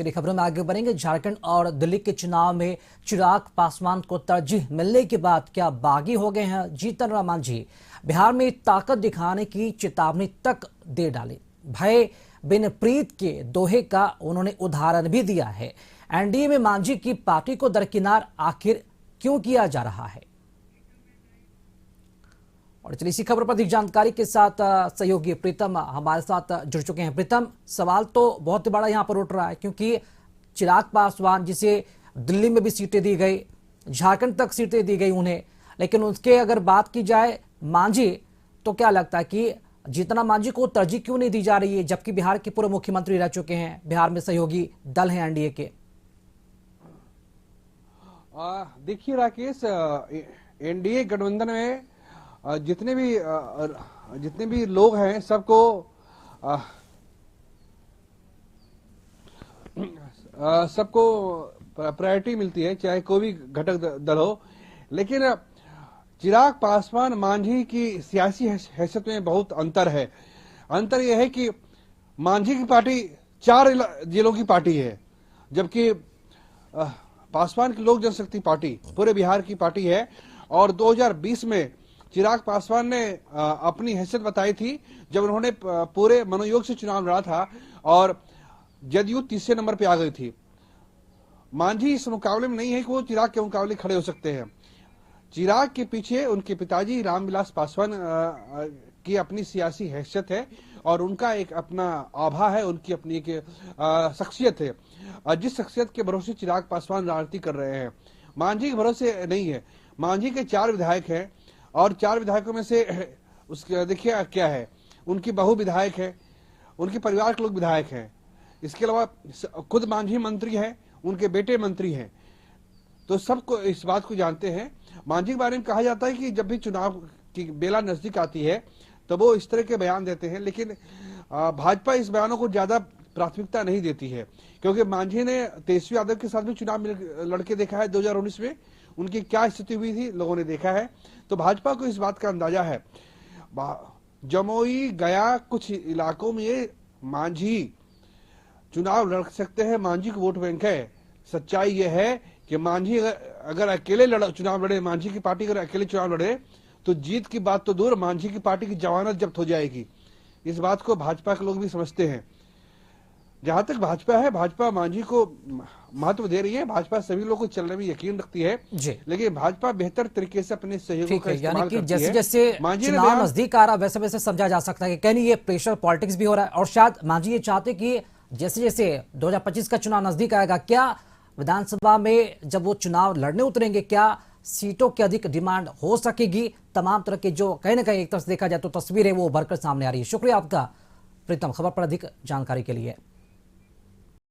चलिए खबरों में आगे बढ़ेंगे। झारखंड और दिल्ली के चुनाव में चिराग पासवान को तरजीह मिलने के बाद क्या बागी हो गए हैं जीतन राम मांझी? बिहार में ताकत दिखाने की चेतावनी तक दे डाली। भय बिन प्रीत के दोहे का उन्होंने उदाहरण भी दिया है। एनडीए में मांझी की पार्टी को दरकिनार आखिर क्यों किया जा रहा है? और चलिए इसी खबर पर अधिक जानकारी के साथ सहयोगी प्रीतम हमारे साथ जुड़ चुके हैं। प्रीतम, सवाल तो बहुत बड़ा यहां पर उठ रहा है क्योंकि चिराग पासवान जिसे दिल्ली में भी सीटें दी गई, झारखंड तक सीटें दी गई उन्हें, लेकिन उसके अगर बात की जाए मांझी, तो क्या लगता है कि जीतना मांझी को तरजीह क्यों नहीं दी जा रही है, जबकि बिहार के पूर्व मुख्यमंत्री रह चुके हैं, बिहार में सहयोगी दल है एनडीए के? देखिए राकेश, एनडीए गठबंधन में जितने भी लोग हैं सबको प्रायोरिटी मिलती है, चाहे कोई भी घटक दल हो। लेकिन चिराग पासवान मांझी की सियासी हैसियत में बहुत अंतर है। अंतर यह है कि मांझी की पार्टी 4 जिलों की पार्टी है, जबकि पासवान की लोक जनशक्ति पार्टी पूरे बिहार की पार्टी है। और 2020 में चिराग पासवान ने अपनी हैसियत बताई थी जब उन्होंने पूरे मनोयोग से चुनाव लड़ा था और जदयू तीसरे नंबर पे आ गई थी। मांझी इस मुकाबले में नहीं है कि वो चिराग के मुकाबले खड़े हो सकते हैं। चिराग के पीछे उनके पिताजी रामविलास पासवान की अपनी सियासी हैसियत है और उनका एक अपना आभा है, उनकी अपनी एक शख्सियत है। जिस शख्सियत के भरोसे चिराग पासवान राजनीति कर रहे हैं, मांझी के भरोसे नहीं है। मांझी के 4 विधायक हैं और 4 विधायकों में से उसके देखिए क्या है, उनकी बहू विधायक है, उनके परिवार के लोग विधायक हैं, इसके अलावा खुद मांझी मंत्री है, उनके बेटे मंत्री हैं, तो सबको इस बात को जानते हैं। मांझी के बारे में कहा जाता है कि जब भी चुनाव की बेला नजदीक आती है तो वो इस तरह के बयान देते हैं, लेकिन भाजपा इस बयानों को ज्यादा प्राथमिकता नहीं देती है, क्योंकि मांझी ने तेजस्वी यादव के साथ भी चुनाव लड़के देखा है 2019 में, उनकी क्या स्थिति हुई थी लोगों ने देखा है। तो भाजपा को इस बात का अंदाजा है। जमुई गया कुछ इलाकों में मांझी चुनाव लड़ सकते हैं, मांझी को वोट बैंक है। सच्चाई यह है कि मांझी अगर अकेले चुनाव लड़े, मांझी की पार्टी अगर अकेले चुनाव लड़े तो जीत की बात तो दूर, मांझी की पार्टी की जमानत जब्त हो जाएगी। इस बात को भाजपा के लोग भी समझते हैं। जहां तक भाजपा है, भाजपा मांझी को महत्व दे रही है, भाजपा सभी लोगों को चलने में यकीन रखती है, लेकिन भाजपा बेहतर तरीके से अपने सहयोगों का इस्तेमाल करती है। जैसे जैसे चुनाव नजदीक आ रहा है वैसे वैसे समझा जा सकता है कि कहीं ये प्रेशर पॉलिटिक्स भी हो रहा है और शायद मांझी ये चाहते कि जैसे जैसे 2025 का चुनाव नजदीक आएगा, क्या विधानसभा में जब वो चुनाव लड़ने उतरेंगे, क्या सीटों की अधिक डिमांड हो सकेगी? तमाम तरह के जो कहीं ना कहीं एक तरफ से देखा जाए तो तस्वीर है वो उभर कर सामने आ रही है। शुक्रिया आपका प्रीतम, खबर पर अधिक जानकारी के लिए।